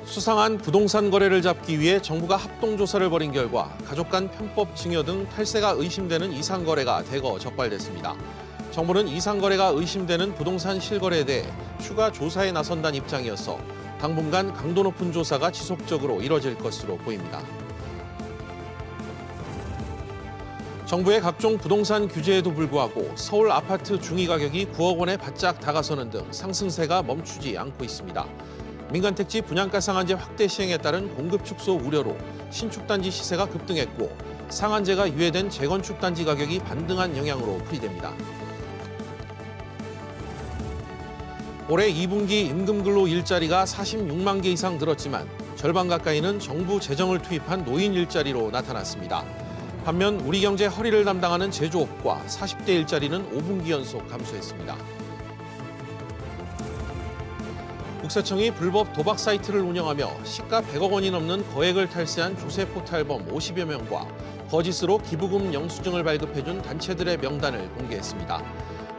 수상한 부동산 거래를 잡기 위해 정부가 합동조사를 벌인 결과 가족 간 편법 증여 등 탈세가 의심되는 이상거래가 대거 적발됐습니다. 정부는 이상거래가 의심되는 부동산 실거래에 대해 추가 조사에 나선다는 입장이어서 당분간 강도 높은 조사가 지속적으로 이뤄질 것으로 보입니다. 정부의 각종 부동산 규제에도 불구하고 서울 아파트 중위 가격이 9억 원에 바짝 다가서는 등 상승세가 멈추지 않고 있습니다. 민간택지 분양가 상한제 확대 시행에 따른 공급 축소 우려로 신축단지 시세가 급등했고 상한제가 유예된 재건축 단지 가격이 반등한 영향으로 풀이됩니다. 올해 2분기 임금근로 일자리가 46만 개 이상 늘었지만 절반 가까이는 정부 재정을 투입한 노인 일자리로 나타났습니다. 반면 우리 경제 허리를 담당하는 제조업과 40대 일자리는 5분기 연속 감소했습니다. 국세청이 불법 도박 사이트를 운영하며 시가 100억 원이 넘는 거액을 탈세한 조세 포탈범 50여 명과 거짓으로 기부금 영수증을 발급해준 단체들의 명단을 공개했습니다.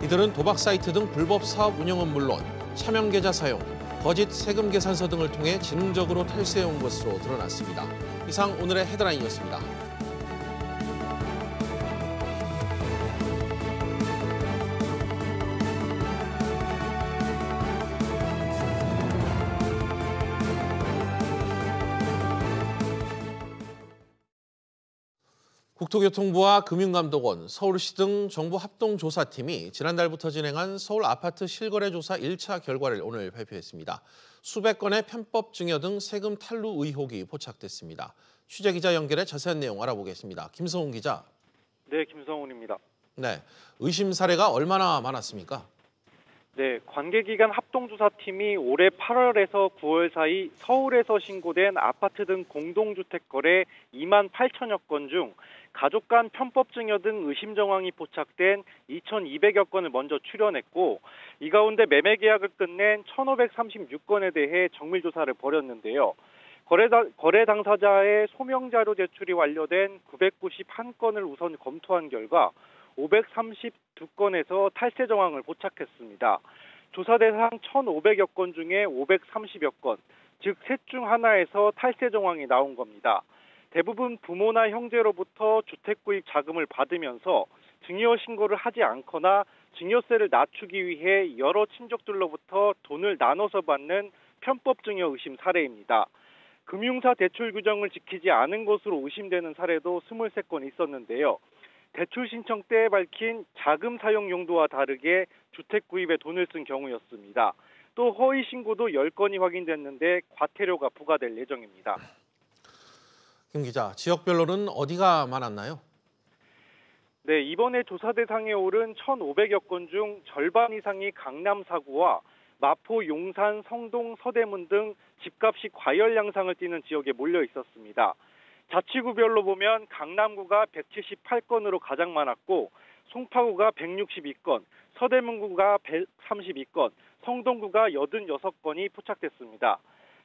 이들은 도박 사이트 등 불법 사업 운영은 물론 차명 계좌 사용, 거짓 세금 계산서 등을 통해 지능적으로 탈세해온 것으로 드러났습니다. 이상 오늘의 헤드라인이었습니다. 국토교통부와 금융감독원, 서울시 등 정부 합동조사팀이 지난달부터 진행한 서울 아파트 실거래 조사 1차 결과를 오늘 발표했습니다. 수백 건의 편법 증여 등 세금 탈루 의혹이 포착됐습니다. 취재기자 연결해 자세한 내용 알아보겠습니다. 김성훈 기자. 네, 김성훈입니다. 네, 의심 사례가 얼마나 많았습니까? 네, 관계기관 합동조사팀이 올해 8월에서 9월 사이 서울에서 신고된 아파트 등 공동주택 거래 2만 8천여 건 중 가족 간 편법 증여 등 의심 정황이 포착된 2,200여 건을 먼저 출연했고 이 가운데 매매 계약을 끝낸 1,536건에 대해 정밀 조사를 벌였는데요. 거래 당사자의 소명 자료 제출이 완료된 991건을 우선 검토한 결과 532건에서 탈세 정황을 포착했습니다. 조사 대상 1,500여 건 중에 530여 건, 즉 셋 중 하나에서 탈세 정황이 나온 겁니다. 대부분 부모나 형제로부터 주택 구입 자금을 받으면서 증여 신고를 하지 않거나 증여세를 낮추기 위해 여러 친족들로부터 돈을 나눠서 받는 편법 증여 의심 사례입니다. 금융사 대출 규정을 지키지 않은 것으로 의심되는 사례도 23건 있었는데요. 대출 신청 때 밝힌 자금 사용 용도와 다르게 주택 구입에 돈을 쓴 경우였습니다. 또 허위 신고도 10건이 확인됐는데 과태료가 부과될 예정입니다. 김 기자, 지역별로는 어디가 많았나요? 네, 이번에 조사 대상에 오른 1,500여 건 중 절반 이상이 강남 4구와 마포, 용산, 성동, 서대문 등 집값이 과열 양상을 띠는 지역에 몰려 있었습니다. 자치구별로 보면 강남구가 178건으로 가장 많았고 송파구가 162건, 서대문구가 132건, 성동구가 86건이 포착됐습니다.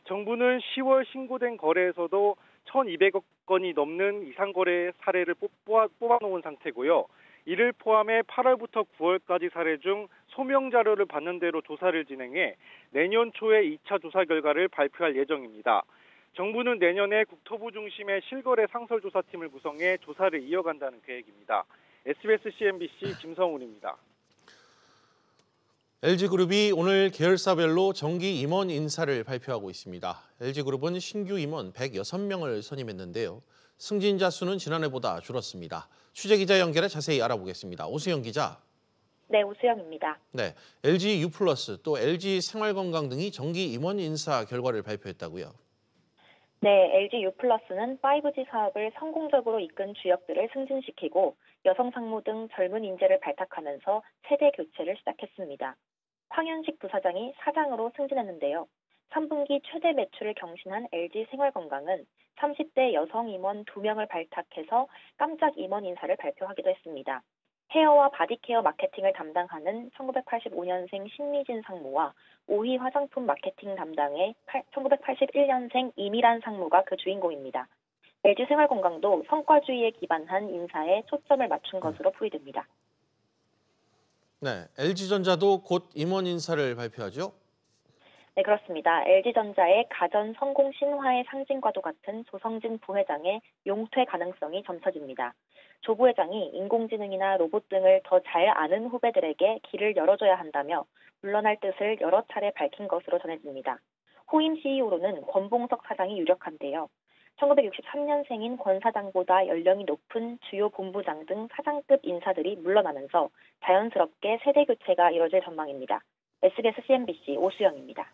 정부는 10월 신고된 거래에서도 1,200억 건이 넘는 이상거래 사례를 뽑아놓은 상태고요. 이를 포함해 8월부터 9월까지 사례 중 소명 자료를 받는 대로 조사를 진행해 내년 초에 2차 조사 결과를 발표할 예정입니다. 정부는 내년에 국토부 중심의 실거래 상설조사팀을 구성해 조사를 이어간다는 계획입니다. SBS CNBC 김성훈입니다. LG그룹이 오늘 계열사별로 정기 임원 인사를 발표하고 있습니다. LG그룹은 신규 임원 106명을 선임했는데요. 승진자 수는 지난해보다 줄었습니다. 취재기자 연결해 자세히 알아보겠습니다. 오수영 기자. 네, 오수영입니다. 네, LG U+, 또 LG 생활건강 등이 정기 임원 인사 결과를 발표했다고요? 네, LG U+는 5G 사업을 성공적으로 이끈 주역들을 승진시키고 여성 상무 등 젊은 인재를 발탁하면서 세대 교체를 시작했습니다. 황현식 부사장이 사장으로 승진했는데요. 3분기 최대 매출을 경신한 LG 생활건강은 30대 여성 임원 2명을 발탁해서 깜짝 임원 인사를 발표하기도 했습니다. 헤어와 바디케어 마케팅을 담당하는 1985년생 신미진 상무와 오희 화장품 마케팅 담당의 1981년생 이미란 상무가 그 주인공입니다. LG 생활건강도 성과주의에 기반한 인사에 초점을 맞춘 것으로 풀이됩니다. 네, LG전자도 곧 임원 인사를 발표하죠? 네, 그렇습니다. LG전자의 가전 성공 신화의 상징과도 같은 조성진 부회장의 용퇴 가능성이 점쳐집니다. 조 부회장이 인공지능이나 로봇 등을 더 잘 아는 후배들에게 길을 열어줘야 한다며 물러날 뜻을 여러 차례 밝힌 것으로 전해집니다. 호임 CEO로는 권봉석 사장이 유력한데요. 1963년생인 권 사장보다 연령이 높은 주요 본부장 등 사장급 인사들이 물러나면서 자연스럽게 세대 교체가 이뤄질 전망입니다. SBS CNBC 오수영입니다.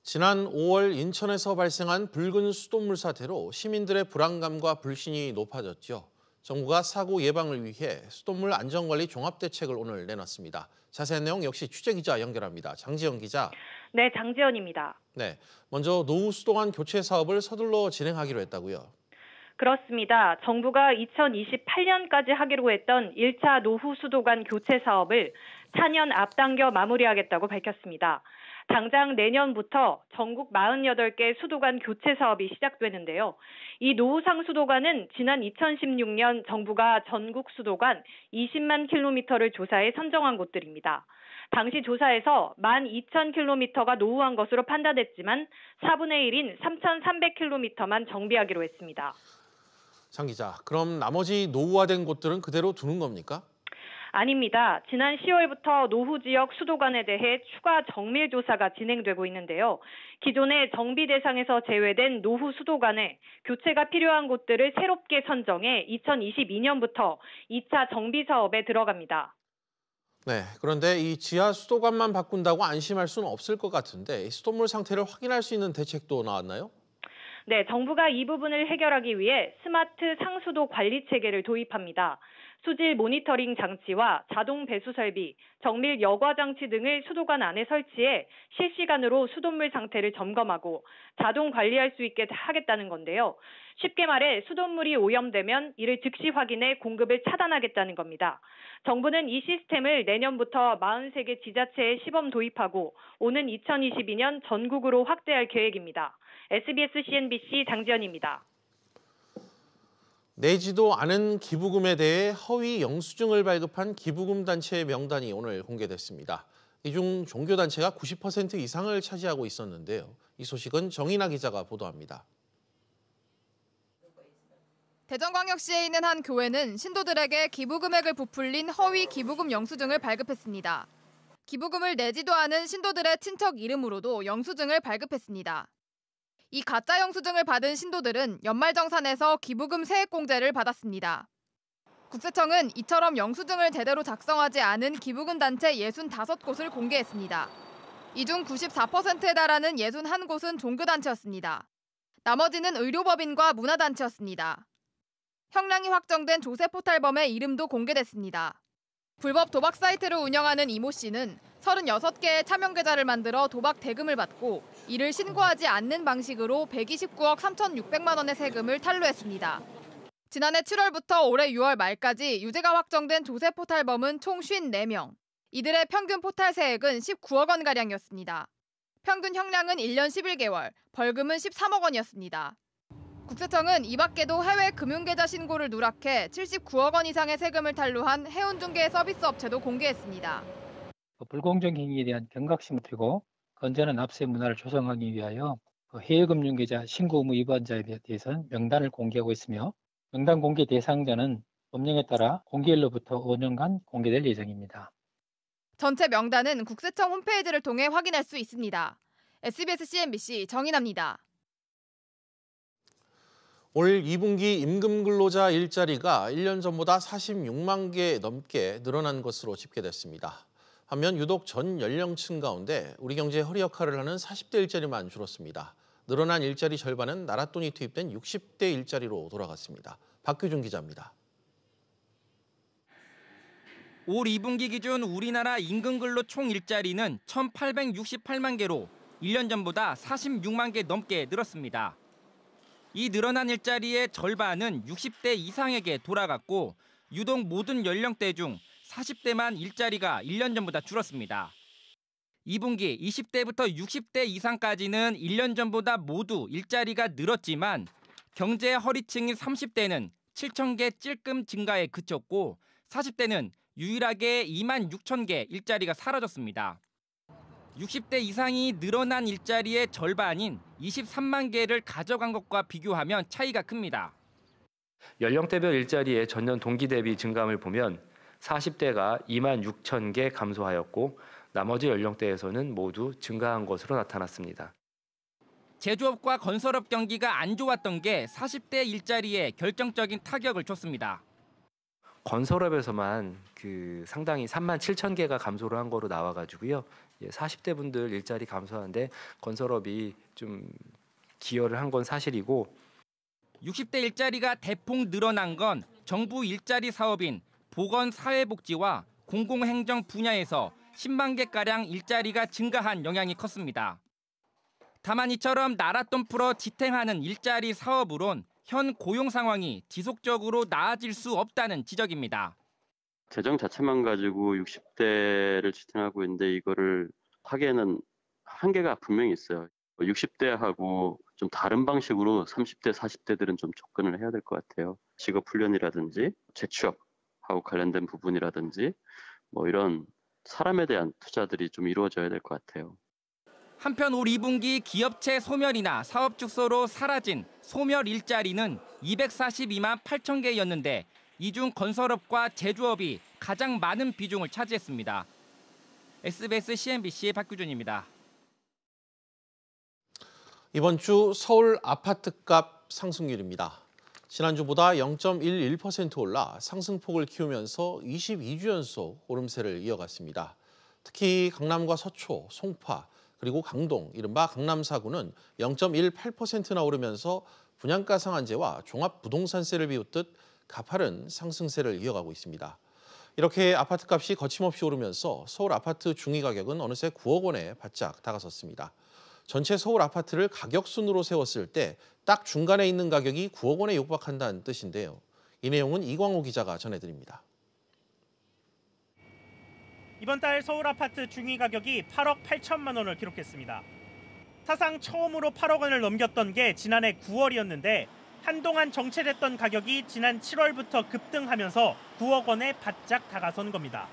지난 5월 인천에서 발생한 붉은 수돗물 사태로 시민들의 불안감과 불신이 높아졌죠. 정부가 사고 예방을 위해 수돗물 안전관리 종합대책을 오늘 내놨습니다. 자세한 내용 역시 취재기자 연결합니다. 장지연 기자. 네, 장지연입니다. 네, 먼저 노후 수도관 교체 사업을 서둘러 진행하기로 했다고요. 그렇습니다. 정부가 2028년까지 하기로 했던 1차 노후 수도관 교체 사업을 4년 앞당겨 마무리하겠다고 밝혔습니다. 당장 내년부터 전국 48개 수도관 교체 사업이 시작되는데요. 이 노후상 수도관은 지난 2016년 정부가 전국 수도관 20만 킬로미터를 조사해 선정한 곳들입니다. 당시 조사에서 12,000킬로미터가 노후한 것으로 판단됐지만 4분의 1인 3,300킬로미터만 정비하기로 했습니다. 장 기자, 그럼 나머지 노후화된 곳들은 그대로 두는 겁니까? 아닙니다. 지난 10월부터 노후 지역 수도관에 대해 추가 정밀 조사가 진행되고 있는데요. 기존의 정비 대상에서 제외된 노후 수도관에 교체가 필요한 곳들을 새롭게 선정해 2022년부터 2차 정비 사업에 들어갑니다. 네, 그런데 이 지하 수도관만 바꾼다고 안심할 수는 없을 것 같은데 수돗물 상태를 확인할 수 있는 대책도 나왔나요? 네, 정부가 이 부분을 해결하기 위해 스마트 상수도 관리 체계를 도입합니다. 수질 모니터링 장치와 자동 배수 설비, 정밀 여과 장치 등을 수도관 안에 설치해 실시간으로 수돗물 상태를 점검하고 자동 관리할 수 있게 하겠다는 건데요. 쉽게 말해 수돗물이 오염되면 이를 즉시 확인해 공급을 차단하겠다는 겁니다. 정부는 이 시스템을 내년부터 43개 지자체에 시범 도입하고 오는 2022년 전국으로 확대할 계획입니다. SBS CNBC 장지연입니다. 내지도 않은 기부금에 대해 허위 영수증을 발급한 기부금 단체의 명단이 오늘 공개됐습니다. 이 중 종교단체가 90% 이상을 차지하고 있었는데요. 이 소식은 정인아 기자가 보도합니다. 대전광역시에 있는 한 교회는 신도들에게 기부금액을 부풀린 허위 기부금 영수증을 발급했습니다. 기부금을 내지도 않은 신도들의 친척 이름으로도 영수증을 발급했습니다. 이 가짜 영수증을 받은 신도들은 연말정산에서 기부금 세액공제를 받았습니다. 국세청은 이처럼 영수증을 제대로 작성하지 않은 기부금 단체 65곳을 공개했습니다. 이 중 94%에 달하는 61곳은 종교단체였습니다. 나머지는 의료법인과 문화단체였습니다. 형량이 확정된 조세포탈범의 이름도 공개됐습니다. 불법 도박 사이트를 운영하는 이모 씨는 36개의 차명 계좌를 만들어 도박 대금을 받고 이를 신고하지 않는 방식으로 129억 3,600만 원의 세금을 탈루했습니다. 지난해 7월부터 올해 6월 말까지 유죄가 확정된 조세 포탈범은 총 54명. 이들의 평균 포탈 세액은 19억 원가량이었습니다. 평균 형량은 1년 11개월, 벌금은 13억 원이었습니다. 국세청은 이 밖에도 해외 금융계좌 신고를 누락해 79억 원 이상의 세금을 탈루한 해운중개 서비스 업체도 공개했습니다. 불공정 행위에 대한 경각심을 들고 건전한 납세 문화를 조성하기 위하여 해외 금융계좌 신고 의무 위반자에 대해서는 명단을 공개하고 있으며 명단 공개 대상자는 법령에 따라 공개일로부터 5년간 공개될 예정입니다. 전체 명단은 국세청 홈페이지를 통해 확인할 수 있습니다. SBS CNBC 정인아입니다. 올 2분기 임금 근로자 일자리가 1년 전보다 46만 개 넘게 늘어난 것으로 집계됐습니다. 반면 유독 전 연령층 가운데 우리 경제의 허리 역할을 하는 40대 일자리만 줄었습니다. 늘어난 일자리 절반은 나랏돈이 투입된 60대 일자리로 돌아갔습니다. 박규준 기자입니다. 올 2분기 기준 우리나라 임금근로 총 일자리는 1,868만 개로 1년 전보다 46만 개 넘게 늘었습니다. 이 늘어난 일자리의 절반은 60대 이상에게 돌아갔고 유독 모든 연령대 중 40대만 일자리가 1년 전보다 줄었습니다. 2분기 20대부터 60대 이상까지는 1년 전보다 모두 일자리가 늘었지만 경제 허리층인 30대는 7천 개 찔끔 증가에 그쳤고 40대는 유일하게 2만 6천 개 일자리가 사라졌습니다. 60대 이상이 늘어난 일자리의 절반인 23만 개를 가져간 것과 비교하면 차이가 큽니다. 연령대별 일자리의 전년 동기 대비 증감을 보면 40대가 2만 6천 개 감소하였고 나머지 연령대에서는 모두 증가한 것으로 나타났습니다. 제조업과 건설업 경기가 안 좋았던 게 40대 일자리에 결정적인 타격을 줬습니다. 건설업에서만 상당히 3만 7천 개가 감소를 한 거로 나와가지고요. 40대 분들 일자리 감소하는데 건설업이 좀 기여를 한 건 사실이고 60대 일자리가 대폭 늘어난 건 정부 일자리 사업인 보건사회복지와 공공행정 분야에서 10만 개가량 일자리가 증가한 영향이 컸습니다. 다만 이처럼 나랏돈 풀어 지탱하는 일자리 사업으론 현 고용 상황이 지속적으로 나아질 수 없다는 지적입니다. 재정 자체만 가지고 60대를 지탱하고 있는데 이거를 하기에는 한계가 분명히 있어요. 60대하고 좀 다른 방식으로 30대, 40대들은 좀 접근을 해야 될 것 같아요. 직업 훈련이라든지 재취업하고 관련된 부분이라든지 이런 사람에 대한 투자들이 좀 이루어져야 될 것 같아요. 한편 올 2분기 기업체 소멸이나 사업 축소로 사라진 소멸 일자리는 242만 8천 개였는데 이 중 건설업과 제조업이 가장 많은 비중을 차지했습니다. SBS CNBC의 박규준입니다. 이번 주 서울 아파트값 상승률입니다. 지난주보다 0.11% 올라 상승폭을 키우면서 22주 연속 오름세를 이어갔습니다. 특히 강남과 서초, 송파, 그리고 강동, 이른바 강남 4구는 0.18%나 오르면서 분양가 상한제와 종합부동산세를 비웃듯 가파른 상승세를 이어가고 있습니다. 이렇게 아파트값이 거침없이 오르면서 서울 아파트 중위 가격은 어느새 9억 원에 바짝 다가섰습니다. 전체 서울 아파트를 가격순으로 세웠을 때 딱 중간에 있는 가격이 9억 원에 육박한다는 뜻인데요. 이 내용은 이광호 기자가 전해드립니다. 이번 달 서울 아파트 중위 가격이 8억 8천만 원을 기록했습니다. 사상 처음으로 8억 원을 넘겼던 게 지난해 9월이었는데 한동안 정체됐던 가격이 지난 7월부터 급등하면서 9억 원에 바짝 다가선 겁니다.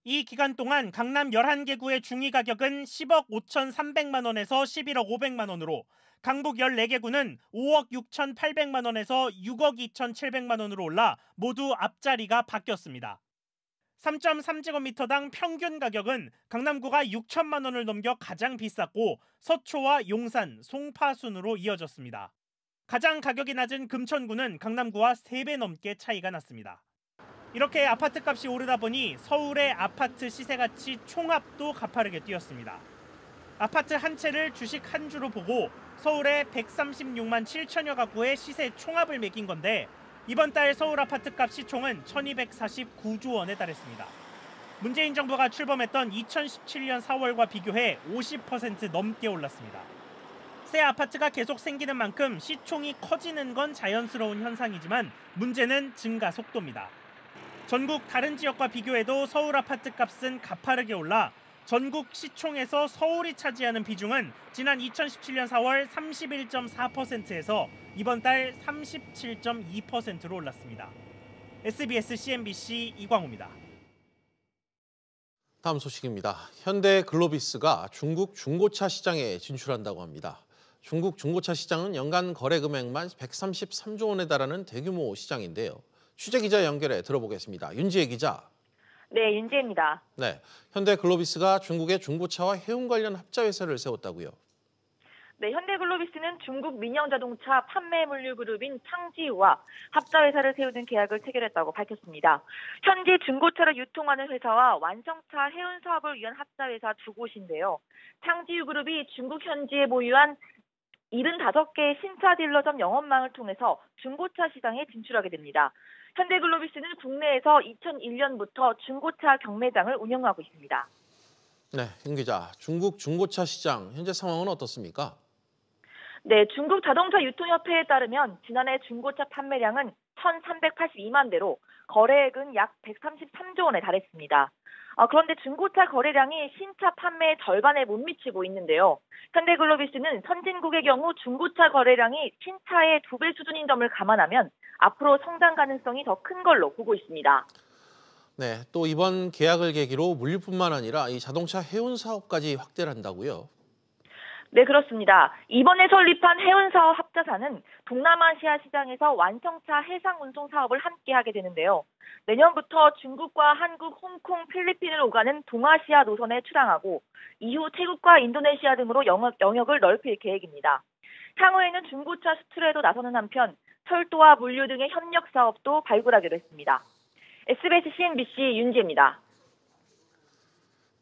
이 기간 동안 강남 11개 구의 중위 가격은 10억 5,300만 원에서 11억 500만 원으로 강북 14개 구는 5억 6,800만 원에서 6억 2,700만 원으로 올라 모두 앞자리가 바뀌었습니다. 3.3제곱미터당 평균 가격은 강남구가 6천만 원을 넘겨 가장 비쌌고 서초와 용산, 송파 순으로 이어졌습니다. 가장 가격이 낮은 금천구는 강남구와 3배 넘게 차이가 났습니다. 이렇게 아파트값이 오르다 보니 서울의 아파트 시세가치 총합도 가파르게 뛰었습니다. 아파트 한 채를 주식 한 주로 보고 서울의 136만 7천여 가구의 시세 총합을 매긴 건데 이번 달 서울 아파트값 시총은 1,249조 원에 달했습니다. 문재인 정부가 출범했던 2017년 4월과 비교해 50% 넘게 올랐습니다. 새 아파트가 계속 생기는 만큼 시총이 커지는 건 자연스러운 현상이지만 문제는 증가 속도입니다. 전국 다른 지역과 비교해도 서울 아파트 값은 가파르게 올라 전국 시총에서 서울이 차지하는 비중은 지난 2017년 4월 31.4%에서 이번 달 37.2%로 올랐습니다. SBS CNBC 이광호입니다. 다음 소식입니다. 현대 글로비스가 중국 중고차 시장에 진출한다고 합니다. 중국 중고차 시장은 연간 거래 금액만 133조 원에 달하는 대규모 시장인데요. 취재 기자 연결해 들어보겠습니다. 윤지혜 기자. 네, 윤지혜입니다. 네, 현대 글로비스가 중국의 중고차와 해운 관련 합자 회사를 세웠다고요? 네, 현대글로비스는 중국 민영자동차 판매 물류 그룹인 탕지우와 합자 회사를 세우는 계약을 체결했다고 밝혔습니다. 현재 중고차를 유통하는 회사와 완성차 해운 사업을 위한 합자 회사 두 곳인데요. 탕지우 그룹이 중국 현지에 보유한 75개의 신차 딜러점 영업망을 통해서 중고차 시장에 진출하게 됩니다. 현대글로비스는 국내에서 2001년부터 중고차 경매장을 운영하고 있습니다. 네, 윤 기자. 중국 중고차 시장 현재 상황은 어떻습니까? 네, 중국 자동차 유통협회에 따르면 지난해 중고차 판매량은 1,382만 대로 거래액은 약 133조 원에 달했습니다. 그런데 중고차 거래량이 신차 판매의 절반에 못 미치고 있는데요. 현대글로비스는 선진국의 경우 중고차 거래량이 신차의 2배 수준인 점을 감안하면 앞으로 성장 가능성이 더 큰 걸로 보고 있습니다. 네, 또 이번 계약을 계기로 물류뿐만 아니라 이 자동차 해운 사업까지 확대를 한다고요. 네, 그렇습니다. 이번에 설립한 해운사업 합자사는 동남아시아 시장에서 완성차 해상 운송 사업을 함께 하게 되는데요. 내년부터 중국과 한국, 홍콩, 필리핀을 오가는 동아시아 노선에 출항하고 이후 태국과 인도네시아 등으로 영역을 넓힐 계획입니다. 향후에는 중고차 수출에도 나서는 한편 철도와 물류 등의 협력 사업도 발굴하기로 했습니다. SBS CNBC 윤지입니다.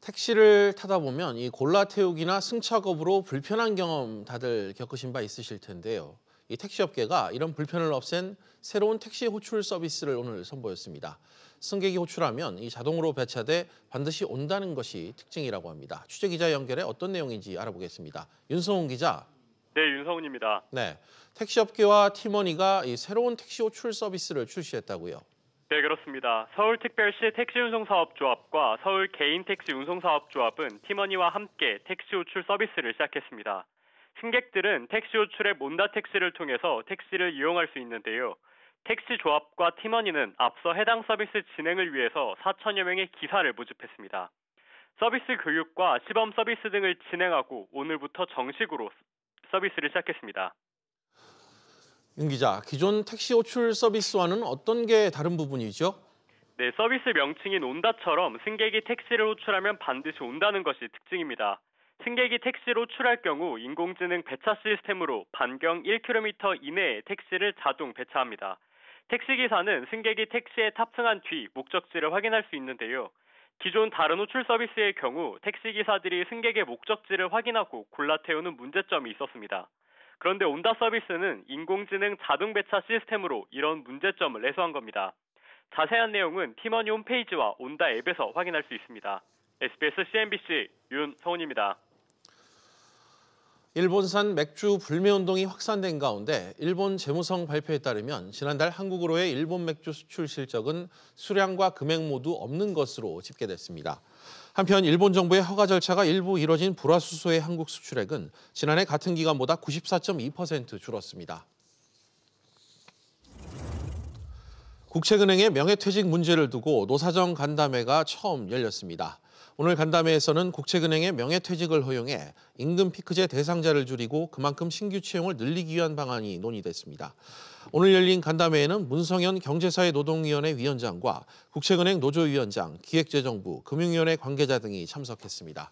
택시를 타다 보면 이 골라 태우기나 승차 거부로 불편한 경험 다들 겪으신 바 있으실 텐데요. 이 택시업계가 이런 불편을 없앤 새로운 택시 호출 서비스를 오늘 선보였습니다. 승객이 호출하면 이 자동으로 배차돼 반드시 온다는 것이 특징이라고 합니다. 취재기자 연결해 어떤 내용인지 알아보겠습니다. 윤성훈 기자. 네, 윤성훈입니다. 네, 택시업계와 팀원이가 이 새로운 택시 호출 서비스를 출시했다고요. 네, 그렇습니다. 서울특별시 택시운송사업조합과 서울 개인택시운송사업조합은 팀원이와 함께 택시 호출 서비스를 시작했습니다. 승객들은 택시 호출의 몬다 택시를 통해서 택시를 이용할 수 있는데요. 택시 조합과 팀원이는 앞서 해당 서비스 진행을 위해서 4천여 명의 기사를 모집했습니다. 서비스 교육과 시범 서비스 등을 진행하고 오늘부터 정식으로 서비스를 시작했습니다. 윤 기자, 기존 택시 호출 서비스와는 어떤 게 다른 부분이죠? 네, 서비스 명칭인 온다처럼 승객이 택시를 호출하면 반드시 온다는 것이 특징입니다. 승객이 택시를 호출할 경우 인공지능 배차 시스템으로 반경 1km 이내에 택시를 자동 배차합니다. 택시기사는 승객이 택시에 탑승한 뒤 목적지를 확인할 수 있는데요. 기존 다른 호출 서비스의 경우 택시기사들이 승객의 목적지를 확인하고 골라 태우는 문제점이 있었습니다. 그런데 온다 서비스는 인공지능 자동 배차 시스템으로 이런 문제점을 해소한 겁니다. 자세한 내용은 팀원이 홈페이지와 온다 앱에서 확인할 수 있습니다. SBS CNBC 윤성훈입니다. 일본산 맥주 불매운동이 확산된 가운데 일본 재무성 발표에 따르면 지난달 한국으로의 일본 맥주 수출 실적은 수량과 금액 모두 없는 것으로 집계됐습니다. 한편 일본 정부의 허가 절차가 일부 이뤄진 불화수소의 한국 수출액은 지난해 같은 기간보다 94.2% 줄었습니다. 국책은행의 명예퇴직 문제를 두고 노사정 간담회가 처음 열렸습니다. 오늘 간담회에서는 국책은행의 명예퇴직을 허용해 임금 피크제 대상자를 줄이고 그만큼 신규 채용을 늘리기 위한 방안이 논의됐습니다. 오늘 열린 간담회에는 문성현 경제사회 노동위원회 위원장과 국책은행 노조위원장, 기획재정부, 금융위원회 관계자 등이 참석했습니다.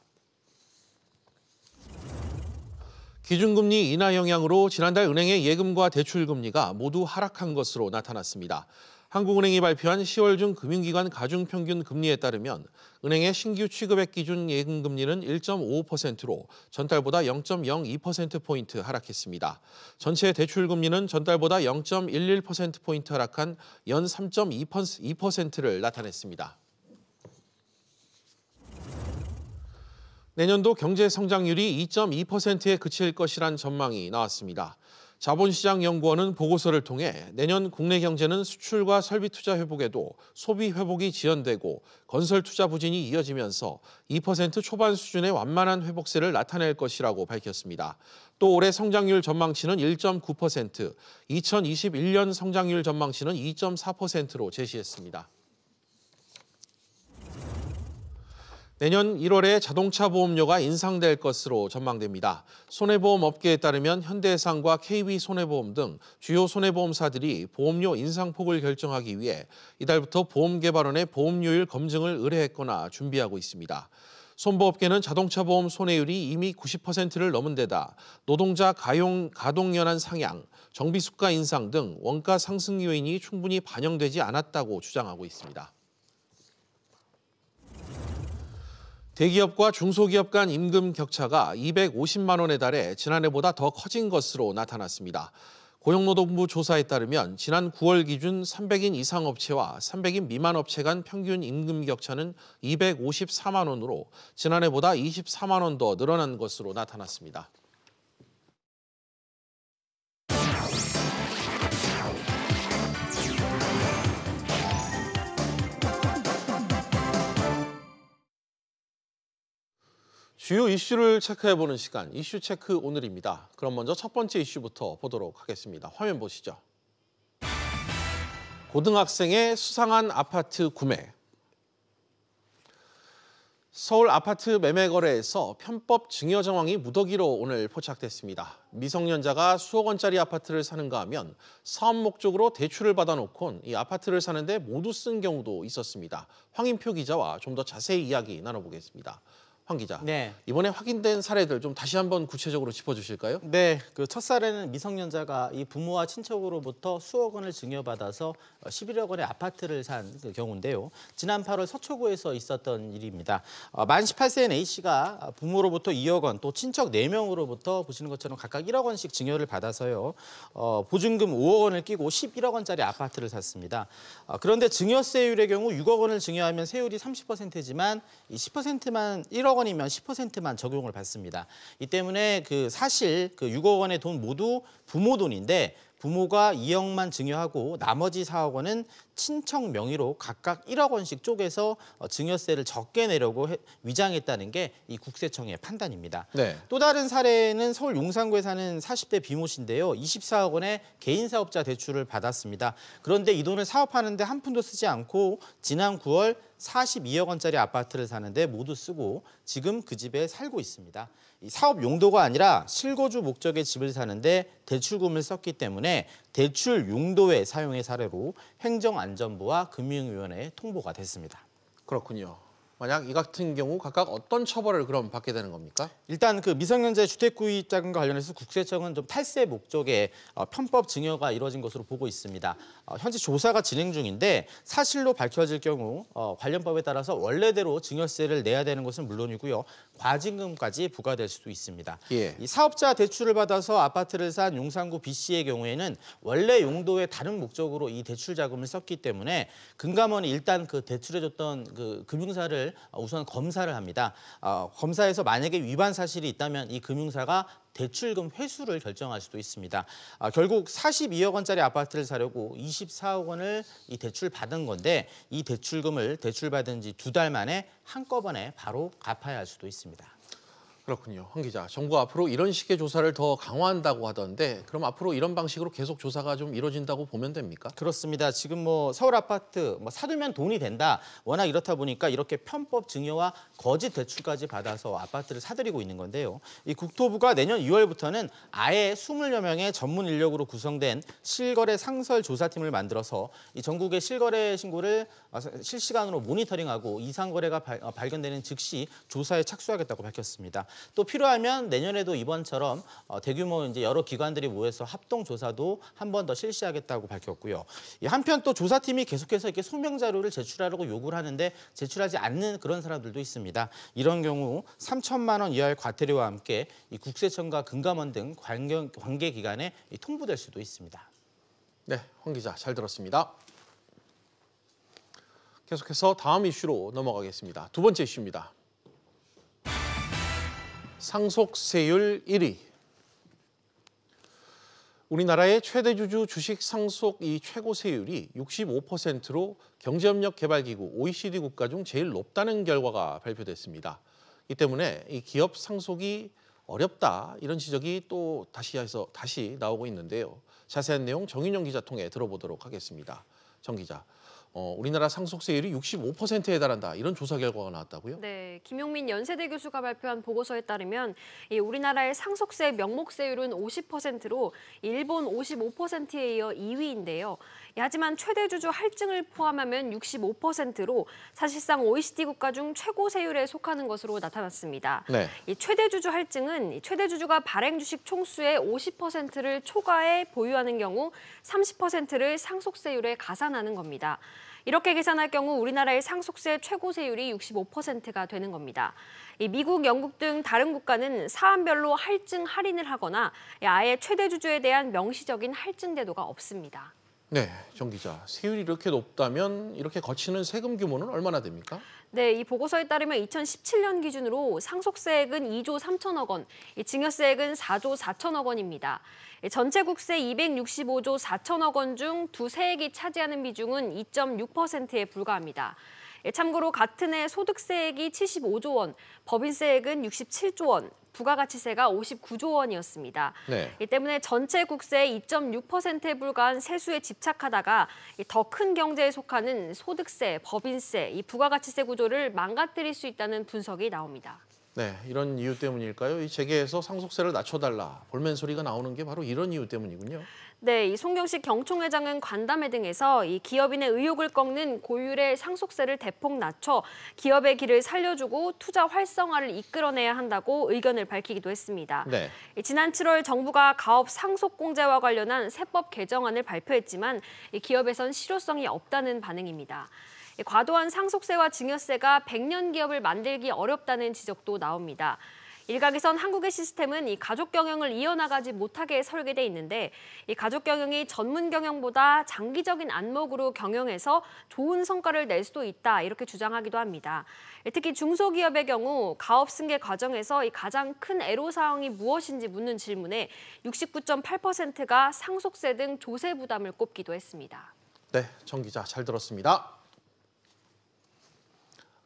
기준금리 인하 영향으로 지난달 은행의 예금과 대출금리가 모두 하락한 것으로 나타났습니다. 한국은행이 발표한 10월 중 금융기관 가중평균 금리에 따르면 은행의 신규 취급액 기준 예금금리는 1.55%로 전달보다 0.02%포인트 하락했습니다. 전체 대출금리는 전달보다 0.11%포인트 하락한 연 3.2%를 나타냈습니다. 내년도 경제 성장률이 2.2%에 그칠 것이란 전망이 나왔습니다. 자본시장연구원은 보고서를 통해 내년 국내 경제는 수출과 설비 투자 회복에도 소비 회복이 지연되고 건설 투자 부진이 이어지면서 2% 초반 수준의 완만한 회복세를 나타낼 것이라고 밝혔습니다. 또 올해 성장률 전망치는 1.9%, 2021년 성장률 전망치는 2.4%로 제시했습니다. 내년 1월에 자동차 보험료가 인상될 것으로 전망됩니다. 손해보험 업계에 따르면 현대해상과 KB손해보험 등 주요 손해보험사들이 보험료 인상폭을 결정하기 위해 이달부터 보험개발원에 보험료율 검증을 의뢰했거나 준비하고 있습니다. 손보업계는 자동차 보험 손해율이 이미 90%를 넘은 데다 노동자 가동연한 상향, 정비수가 인상 등 원가 상승 요인이 충분히 반영되지 않았다고 주장하고 있습니다. 대기업과 중소기업 간 임금 격차가 250만 원에 달해 지난해보다 더 커진 것으로 나타났습니다. 고용노동부 조사에 따르면 지난 9월 기준 300인 이상 업체와 300인 미만 업체 간 평균 임금 격차는 254만 원으로 지난해보다 24만 원 더 늘어난 것으로 나타났습니다. 주요 이슈를 체크해보는 시간, 이슈 체크 오늘입니다. 그럼 먼저 첫 번째 이슈부터 보도록 하겠습니다. 화면 보시죠. 고등학생의 수상한 아파트 구매. 서울 아파트 매매 거래에서 편법 증여 정황이 무더기로 오늘 포착됐습니다. 미성년자가 수억 원짜리 아파트를 사는가 하면 사업 목적으로 대출을 받아놓곤 이 아파트를 사는데 모두 쓴 경우도 있었습니다. 황인표 기자와 좀 더 자세히 이야기 나눠보겠습니다. 황 기자, 네. 이번에 확인된 사례들 좀 다시 한번 구체적으로 짚어주실까요? 네, 그 첫 사례는 미성년자가 이 부모와 친척으로부터 수억 원을 증여받아서 11억 원의 아파트를 산 그 경우인데요. 지난 8월 서초구에서 있었던 일입니다. 만 18세인 A씨가 부모로부터 2억 원, 또 친척 4명으로부터 보시는 것처럼 각각 1억 원씩 증여를 받아서요. 보증금 5억 원을 끼고 11억 원짜리 아파트를 샀습니다. 그런데 증여세율의 경우 6억 원을 증여하면 세율이 30%지만 이 10%만 1억 원이면 10%만 적용을 받습니다. 이 때문에 사실 6억 원의 돈 모두 부모 돈인데 부모가 2억만 증여하고 나머지 4억 원은 친척 명의로 각각 1억 원씩 쪼개서 증여세를 적게 내려고 위장했다는 게 이 국세청의 판단입니다. 네. 또 다른 사례는 서울 용산구에 사는 40대 비모 씨인데요. 24억 원의 개인 사업자 대출을 받았습니다. 그런데 이 돈을 사업하는데 한 푼도 쓰지 않고 지난 9월 42억 원짜리 아파트를 사는데 모두 쓰고 지금 그 집에 살고 있습니다. 이 사업 용도가 아니라 실거주 목적의 집을 사는데 대출금을 썼기 때문에 대출 용도의 사용의 사례로 행정안전부와 금융위원회에 통보가 됐습니다. 그렇군요. 만약 이 같은 경우 각각 어떤 처벌을 그럼 받게 되는 겁니까? 일단 미성년자의 주택구입자금과 관련해서 국세청은 좀 탈세 목적의 편법 증여가 이루어진 것으로 보고 있습니다. 현재 조사가 진행 중인데 사실로 밝혀질 경우 관련법에 따라서 원래대로 증여세를 내야 되는 것은 물론이고요. 과징금까지 부과될 수도 있습니다. 예. 이 사업자 대출을 받아서 아파트를 산 용산구 B 씨의 경우에는 원래 용도의 다른 목적으로 이 대출 자금을 썼기 때문에 금감원이 일단 대출해줬던 금융사를 우선 검사를 합니다. 검사에서 만약에 위반 사실이 있다면 이 금융사가 대출금 회수를 결정할 수도 있습니다. 결국 42억 원짜리 아파트를 사려고 24억 원을 이 대출 받은 건데 이 대출금을 대출받은 지 2달 만에 한꺼번에 바로 갚아야 할 수도 있습니다. 그렇군요. 황 기자, 정부가 앞으로 이런 식의 조사를 더 강화한다고 하던데 그럼 앞으로 이런 방식으로 계속 조사가 좀 이루어진다고 보면 됩니까? 그렇습니다. 지금 서울 아파트 사두면 돈이 된다. 워낙 이렇다 보니까 이렇게 편법 증여와 거짓 대출까지 받아서 아파트를 사들이고 있는 건데요. 이 국토부가 내년 2월부터는 아예 20여 명의 전문 인력으로 구성된 실거래 상설 조사팀을 만들어서 이 전국의 실거래 신고를 실시간으로 모니터링하고 이상 거래가 발견되는 즉시 조사에 착수하겠다고 밝혔습니다. 또 필요하면 내년에도 이번처럼 대규모 여러 기관들이 모여서 합동 조사도 한 번 더 실시하겠다고 밝혔고요. 한편 또 조사팀이 계속해서 이렇게 소명 자료를 제출하라고 요구를 하는데 제출하지 않는 그런 사람들도 있습니다. 이런 경우 3천만 원 이하의 과태료와 함께 이 국세청과 금감원 등 관계 기관에 통보될 수도 있습니다. 네, 황 기자 잘 들었습니다. 계속해서 다음 이슈로 넘어가겠습니다. 두 번째 이슈입니다. 상속세율 1위. 우리나라의 최대 주주 주식 상속 이 최고 세율이 65%로 경제협력개발기구 OECD 국가 중 제일 높다는 결과가 발표됐습니다. 이 때문에 이 기업 상속이 어렵다 이런 지적이 또 다시 나오고 있는데요. 자세한 내용 정인영 기자 통해 들어보도록 하겠습니다. 정 기자. 우리나라 상속세율이 65%에 달한다. 이런 조사 결과가 나왔다고요? 네, 김용민 연세대 교수가 발표한 보고서에 따르면 우리나라의 상속세 명목세율은 50%로 일본 55%에 이어 2위인데요. 하지만 최대 주주 할증을 포함하면 65%로 사실상 OECD 국가 중 최고 세율에 속하는 것으로 나타났습니다. 네. 이 최대 주주 할증은 최대 주주가 발행 주식 총수의 50%를 초과해 보유하는 경우 30%를 상속세율에 가산하는 겁니다. 이렇게 계산할 경우 우리나라의 상속세 최고 세율이 65%가 되는 겁니다. 미국, 영국 등 다른 국가는 사안별로 할증 할인을 하거나 아예 최대 주주에 대한 명시적인 할증 제도가 없습니다. 네, 정 기자. 세율이 이렇게 높다면 이렇게 거치는 세금 규모는 얼마나 됩니까? 네, 이 보고서에 따르면 2017년 기준으로 상속세액은 2조 3천억 원, 증여세액은 4조 4천억 원입니다. 전체 국세 265조 4천억 원 중 두 세액이 차지하는 비중은 2.6%에 불과합니다. 참고로 같은 해 소득세액이 75조 원, 법인세액은 67조 원, 부가가치세가 59조 원이었습니다. 네. 이 때문에 전체 국세의 2.6%에 불과한 세수에 집착하다가 더 큰 경제에 속하는 소득세, 법인세, 이 부가가치세 구조를 망가뜨릴 수 있다는 분석이 나옵니다. 네, 이런 이유 때문일까요? 이 재계에서 상속세를 낮춰달라 볼멘 소리가 나오는 게 바로 이런 이유 때문이군요. 네, 이 송경식 경총회장은 간담회 등에서 이 기업인의 의욕을 꺾는 고율의 상속세를 대폭 낮춰 기업의 길을 살려주고 투자 활성화를 이끌어내야 한다고 의견을 밝히기도 했습니다. 네. 지난 7월 정부가 가업 상속공제와 관련한 세법 개정안을 발표했지만 이 기업에선 실효성이 없다는 반응입니다. 과도한 상속세와 증여세가 100년 기업을 만들기 어렵다는 지적도 나옵니다. 일각에선 한국의 시스템은 이 가족 경영을 이어나가지 못하게 설계돼 있는데 이 가족 경영이 전문 경영보다 장기적인 안목으로 경영해서 좋은 성과를 낼 수도 있다 이렇게 주장하기도 합니다. 특히 중소기업의 경우 가업 승계 과정에서 이 가장 큰 애로사항이 무엇인지 묻는 질문에 69.8%가 상속세 등 조세 부담을 꼽기도 했습니다. 네, 정 기자 잘 들었습니다.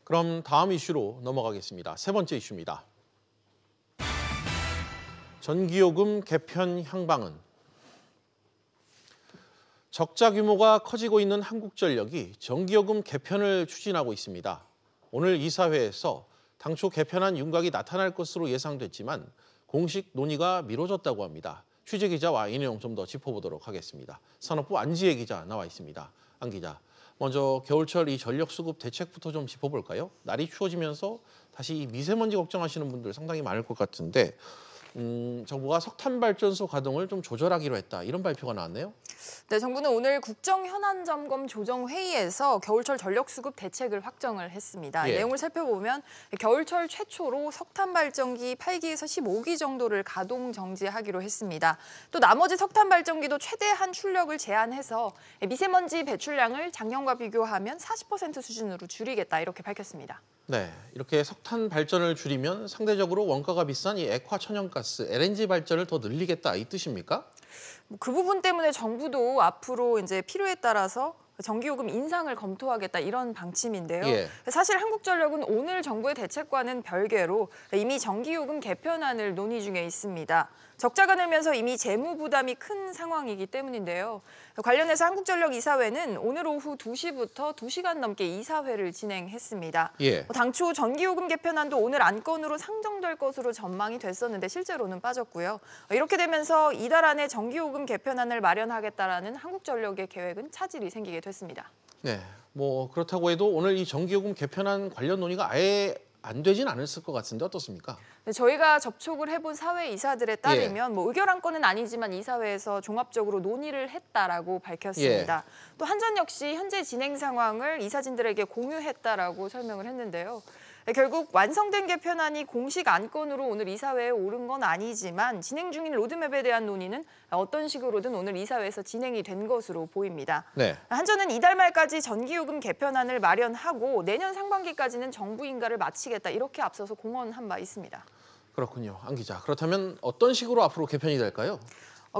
그럼 다음 이슈로 넘어가겠습니다. 세 번째 이슈입니다. 전기요금 개편 향방은 적자 규모가 커지고 있는 한국전력이 전기요금 개편을 추진하고 있습니다. 오늘 이사회에서 당초 개편안 윤곽이 나타날 것으로 예상됐지만 공식 논의가 미뤄졌다고 합니다. 취재기자와 이 내용 좀 더 짚어보도록 하겠습니다. 산업부 안지혜 기자 나와 있습니다. 안 기자, 먼저 겨울철 이 전력 수급 대책부터 좀 짚어볼까요? 날이 추워지면서 다시 이 미세먼지 걱정하시는 분들 상당히 많을 것 같은데 정부가 석탄 발전소 가동을 좀 조절하기로 했다. 이런 발표가 나왔네요. 네, 정부는 오늘 국정현안점검 조정회의에서 겨울철 전력 수급 대책을 확정을 했습니다. 예. 내용을 살펴보면 겨울철 최초로 석탄 발전기 8기에서 15기 정도를 가동 정지하기로 했습니다. 또 나머지 석탄 발전기도 최대한 출력을 제한해서 미세먼지 배출량을 작년과 비교하면 40% 수준으로 줄이겠다 이렇게 밝혔습니다. 네, 이렇게 석탄 발전을 줄이면 상대적으로 원가가 비싼 이 액화 천연가스, LNG 발전을 더 늘리겠다 이 뜻입니까? 그 부분 때문에 정부도 앞으로 이제 필요에 따라서 전기요금 인상을 검토하겠다 이런 방침인데요. 예. 사실 한국전력은 오늘 정부의 대책과는 별개로 이미 전기요금 개편안을 논의 중에 있습니다. 적자가 늘면서 이미 재무 부담이 큰 상황이기 때문인데요. 관련해서 한국전력 이사회는 오늘 오후 2시부터 2시간 넘게 이사회를 진행했습니다. 예. 당초 전기요금 개편안도 오늘 안건으로 상정될 것으로 전망이 됐었는데 실제로는 빠졌고요. 이렇게 되면서 이달 안에 전기요금 개편안을 마련하겠다라는 한국전력의 계획은 차질이 생기게 됐습니다. 네, 뭐 그렇다고 해도 오늘 이 전기요금 개편안 관련 논의가 아예 안 되진 않았을 것 같은데 어떻습니까? 네, 저희가 접촉을 해본 사회 이사들에 따르면 뭐 의결한 건은 아니지만 이사회에서 종합적으로 논의를 했다라고 밝혔습니다. 또 한전 역시 현재 진행 상황을 이사진들에게 공유했다라고 설명을 했는데요. 네, 결국 완성된 개편안이 공식 안건으로 오늘 이사회에 오른 건 아니지만 진행 중인 로드맵에 대한 논의는 어떤 식으로든 오늘 이사회에서 진행이 된 것으로 보입니다. 네. 한전은 이달 말까지 전기요금 개편안을 마련하고 내년 상반기까지는 정부 인가를 마치겠다 이렇게 앞서서 공언한 바 있습니다. 그렇군요. 안 기자. 그렇다면 어떤 식으로 앞으로 개편이 될까요?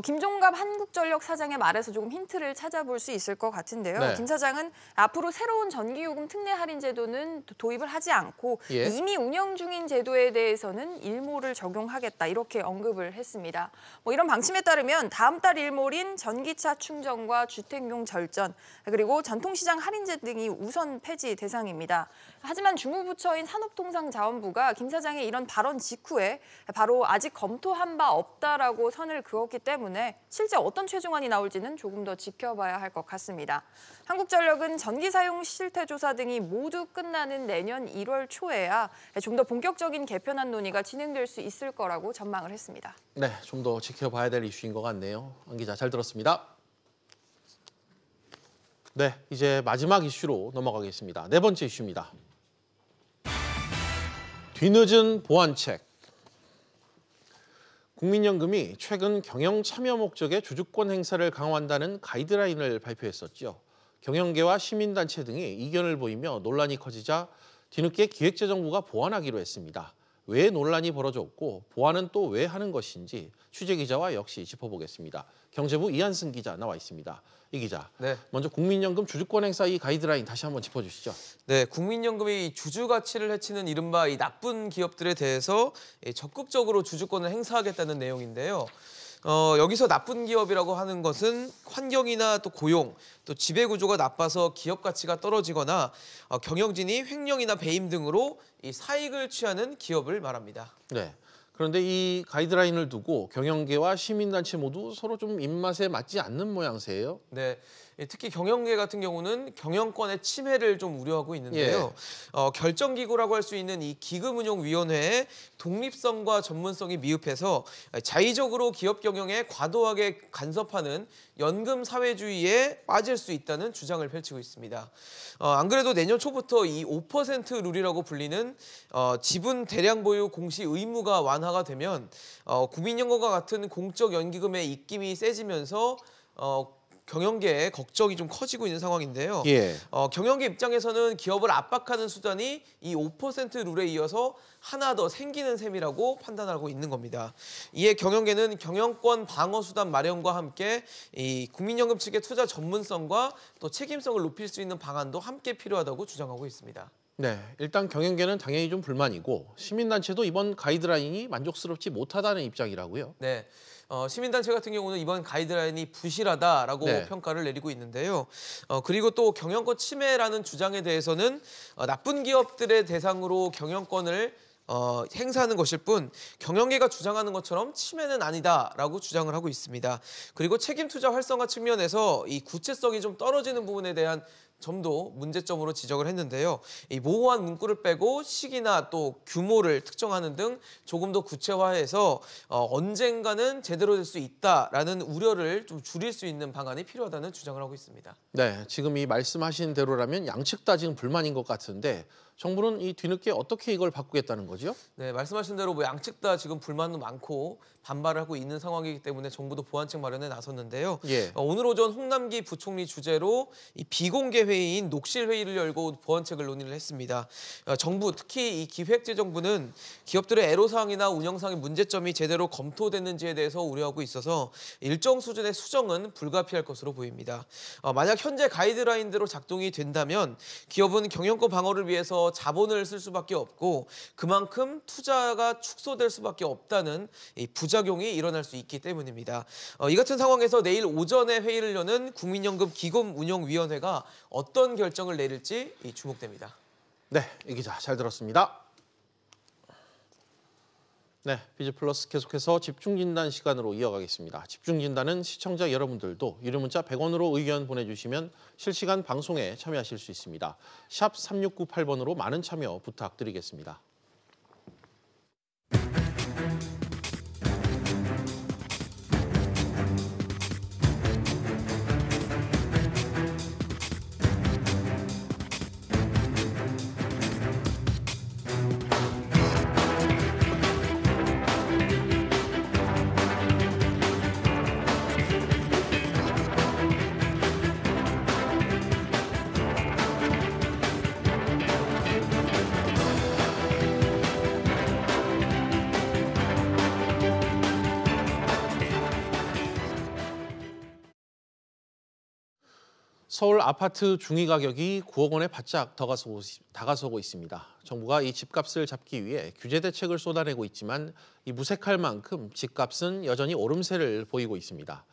김종갑 한국전력 사장의 말에서 조금 힌트를 찾아볼 수 있을 것 같은데요. 네. 김 사장은 앞으로 새로운 전기요금 특례 할인 제도는 도입을 하지 않고 예. 이미 운영 중인 제도에 대해서는 일몰을 적용하겠다 이렇게 언급을 했습니다. 이런 방침에 따르면 다음 달 일몰인 전기차 충전과 주택용 절전 그리고 전통시장 할인제 등이 우선 폐지 대상입니다. 하지만 주무부처인 산업통상자원부가 김 사장의 이런 발언 직후에 바로 아직 검토한 바 없다라고 선을 그었기 때문에 실제 어떤 최종안이 나올지는 조금 더 지켜봐야 할 것 같습니다. 한국전력은 전기 사용 실태 조사 등이 모두 끝나는 내년 1월 초에야 좀 더 본격적인 개편안 논의가 진행될 수 있을 거라고 전망을 했습니다. 네, 좀 더 지켜봐야 될 이슈인 것 같네요. 안 기자 잘 들었습니다. 네, 이제 마지막 이슈로 넘어가겠습니다. 네 번째 이슈입니다. 뒤늦은 보완책. 국민연금이 최근 경영 참여 목적의 주주권 행사를 강화한다는 가이드라인을 발표했었죠. 경영계와 시민단체 등이 이견을 보이며 논란이 커지자 뒤늦게 기획재정부가 보완하기로 했습니다. 왜 논란이 벌어졌고 보완은 또 왜 하는 것인지 취재 기자와 역시 짚어보겠습니다. 경제부 이한승 기자 나와 있습니다. 이 기자, 네. 먼저 국민연금 주주권 행사 이 가이드라인 다시 한번 짚어주시죠. 네, 국민연금이 주주 가치를 해치는 이른바 이 나쁜 기업들에 대해서 적극적으로 주주권을 행사하겠다는 내용인데요. 여기서 나쁜 기업이라고 하는 것은 환경이나 또 고용, 또 지배 구조가 나빠서 기업 가치가 떨어지거나 경영진이 횡령이나 배임 등으로 이 사익을 취하는 기업을 말합니다. 네. 그런데 이 가이드라인을 두고 경영계와 시민단체 모두 서로 좀 입맛에 맞지 않는 모양새예요. 네. 특히 경영계 같은 경우는 경영권의 침해를 좀 우려하고 있는데요. 결정기구라고 할 수 있는 이 기금운용위원회의 독립성과 전문성이 미흡해서 자의적으로 기업 경영에 과도하게 간섭하는 연금 사회주의에 빠질 수 있다는 주장을 펼치고 있습니다. 안 그래도 내년 초부터 이 5% 룰이라고 불리는 지분 대량 보유 공시 의무가 완화가 되면 국민연금과 같은 공적 연기금의 입김이 세지면서 경영계의 걱정이 좀 커지고 있는 상황인데요. 예. 경영계 입장에서는 기업을 압박하는 수단이 이 5% 룰에 이어서 하나 더 생기는 셈이라고 판단하고 있는 겁니다. 이에 경영계는 경영권 방어 수단 마련과 함께 이 국민연금 측의 투자 전문성과 또 책임성을 높일 수 있는 방안도 함께 필요하다고 주장하고 있습니다. 네, 일단 경영계는 당연히 좀 불만이고 시민단체도 이번 가이드라인이 만족스럽지 못하다는 입장이라고요. 네. 시민단체 같은 경우는 이번 가이드라인이 부실하다라고 네. 평가를 내리고 있는데요. 그리고 또 경영권 침해라는 주장에 대해서는 나쁜 기업들의 대상으로 경영권을 행사하는 것일 뿐 경영계가 주장하는 것처럼 침해는 아니다라고 주장을 하고 있습니다. 그리고 책임 투자 활성화 측면에서 이 구체성이 좀 떨어지는 부분에 대한 점도 문제점으로 지적을 했는데요. 이 모호한 문구를 빼고 시기나 또 규모를 특정하는 등 조금 더 구체화해서 언젠가는 제대로 될 수 있다라는 우려를 좀 줄일 수 있는 방안이 필요하다는 주장을 하고 있습니다. 네, 지금 이 말씀하신 대로라면 양측 다 지금 불만인 것 같은데 정부는 이 뒤늦게 어떻게 이걸 바꾸겠다는 거죠? 네, 말씀하신 대로 뭐 양측 다 지금 불만도 많고 반발을 하고 있는 상황이기 때문에 정부도 보완책 마련에 나섰는데요. 예. 오늘 오전 홍남기 부총리 주재로 이 비공개 회의인 녹실 회의를 열고 보완책을 논의를 했습니다. 정부 특히 이 기획재정부는 기업들의 애로사항이나 운영상의 문제점이 제대로 검토됐는지에 대해서 우려하고 있어서 일정 수준의 수정은 불가피할 것으로 보입니다. 만약 현재 가이드라인대로 작동이 된다면 기업은 경영권 방어를 위해서 자본을 쓸 수밖에 없고 그만큼 투자가 축소될 수밖에 없다는 이 부작용이 일어날 수 있기 때문입니다. 이 같은 상황에서 내일 오전에 회의를 여는 국민연금 기금운용위원회가 어떤 결정을 내릴지 주목됩니다. 네, 이 기자 잘 들었습니다. 네, 비즈플러스 계속해서 집중진단 시간으로 이어가겠습니다. 집중진단은 시청자 여러분들도 유료문자 100원으로 의견 보내주시면 실시간 방송에 참여하실 수 있습니다. 샵 3698번으로 많은 참여 부탁드리겠습니다. 서울 아파트 중위 가격이 9억 원에 바짝 다가서고 있습니다. 정부가 이 집값을 잡기 위해 규제 대책을 쏟아내고 있지만 이 무색할 만큼 집값은 여전히 오름세를 보이고 있습니다.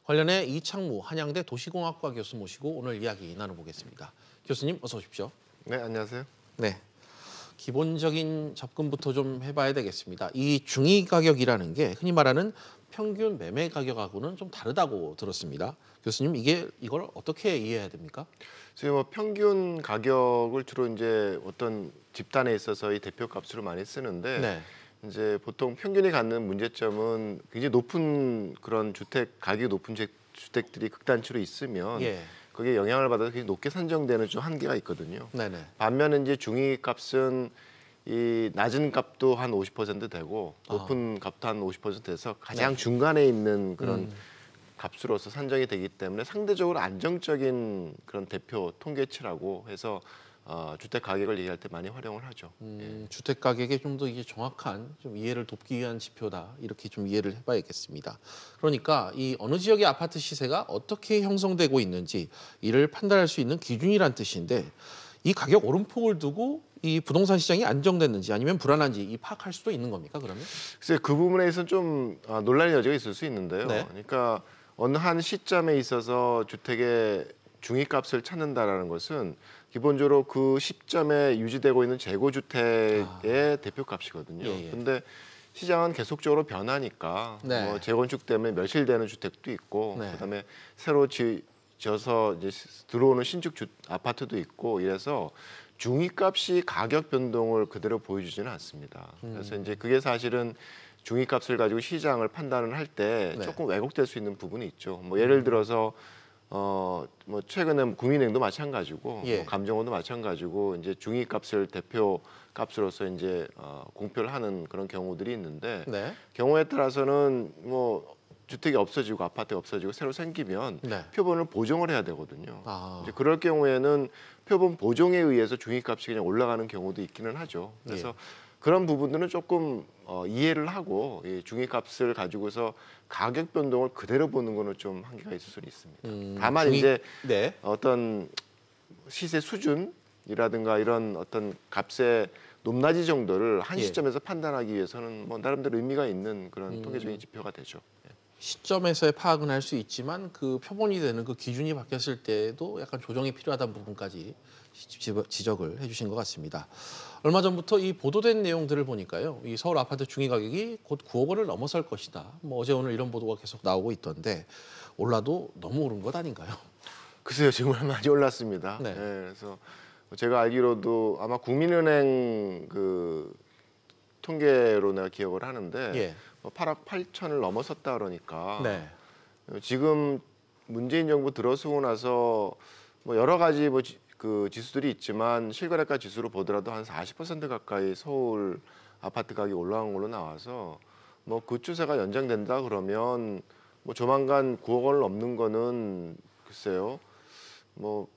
관련해 이창무 한양대 도시공학과 교수 모시고 오늘 이야기 나눠보겠습니다. 교수님 어서 오십시오. 네, 안녕하세요. 네, 기본적인 접근부터 좀 해봐야 되겠습니다. 이 중위 가격이라는 게 흔히 말하는 평균 매매 가격하고는 좀 다르다고 들었습니다. 교수님, 이걸 어떻게 이해해야 됩니까? 지금 뭐 평균 가격을 주로 이제 어떤 집단에 있어서의 대표값으로 많이 쓰는데 네. 이제 보통 평균이 갖는 문제점은 굉장히 높은 그런 가격이 높은 주택들이 극단치로 있으면 예. 그게 영향을 받아서 굉장히 높게 산정되는 좀 한계가 있거든요. 네네. 반면에 이제 중위값은 이 낮은 값도 한 50% 되고 높은 값도 한 50% 돼서 가장 네. 중간에 있는 그런 값으로서 산정이 되기 때문에 상대적으로 안정적인 그런 대표 통계치라고 해서 주택 가격을 얘기할 때 많이 활용을 하죠. 주택 가격의 좀 더 이게 정확한 좀 이해를 돕기 위한 지표다 이렇게 좀 이해를 해봐야겠습니다. 그러니까 이 어느 지역의 아파트 시세가 어떻게 형성되고 있는지 이를 판단할 수 있는 기준이란 뜻인데 이 가격 오름폭을 두고 이 부동산 시장이 안정됐는지 아니면 불안한지 이 파악할 수도 있는 겁니까 그러면? 글쎄 그 부분에 있어서는 좀 논란의 여지가 있을 수 있는데요. 네. 그러니까 어느 한 시점에 있어서 주택의 중위값을 찾는다라는 것은 기본적으로 그 시점에 유지되고 있는 재고주택의 대표값이거든요. 그런데 시장은 계속적으로 변하니까 네. 뭐 재건축 때문에 멸실되는 주택도 있고 네. 그다음에 새로 지어서 이제 들어오는 신축 아파트도 있고 이래서 중위값이 가격 변동을 그대로 보여주지는 않습니다. 그래서 이제 그게 사실은 중위값을 가지고 시장을 판단을 할 때 네. 조금 왜곡될 수 있는 부분이 있죠. 뭐 예를 들어서 뭐 최근에 국민은행도 마찬가지고 예. 뭐 감정원도 마찬가지고 이제 중위값을 대표 값으로서 이제 공표를 하는 그런 경우들이 있는데 네. 경우에 따라서는 뭐 주택이 없어지고 아파트가 없어지고 새로 생기면 네. 표본을 보정을 해야 되거든요. 아. 이제 그럴 경우에는 표본 보정에 의해서 중위값이 그냥 올라가는 경우도 있기는 하죠. 그래서 그런 부분들은 조금 이해를 하고 이 중위값을 가지고서 가격 변동을 그대로 보는 거는 좀 한계가 있을 수는 있습니다. 다만 이제 네. 어떤 시세 수준이라든가 이런 어떤 값의 높낮이 정도를 한 예. 시점에서 판단하기 위해서는 뭐 나름대로 의미가 있는 그런 통계적인 지표가 되죠. 시점에서의 파악은 할 수 있지만 그 표본이 되는 그 기준이 바뀌었을 때도 약간 조정이 필요하다는 부분까지 지적을 해주신 것 같습니다. 얼마 전부터 이 보도된 내용들을 보니까요, 이 서울 아파트 중위 가격이 곧 9억 원을 넘어설 것이다. 뭐 어제 오늘 이런 보도가 계속 나오고 있던데 올라도 너무 오른 것 아닌가요? 글쎄요, 정말 많이 올랐습니다. 네. 그래서 제가 알기로도 아마 국민은행 그 통계로 내가 기억을 하는데 예. 8억 8천을 넘어섰다 그러니까 네. 지금 문재인 정부 들어서고 나서 뭐 여러 가지 그 지수들이 있지만 실거래가 지수로 보더라도 한 40% 가까이 서울 아파트 가격이 올라간 걸로 나와서 뭐 그 추세가 연장된다 그러면 뭐 조만간 9억 원을 넘는 거는 글쎄요 뭐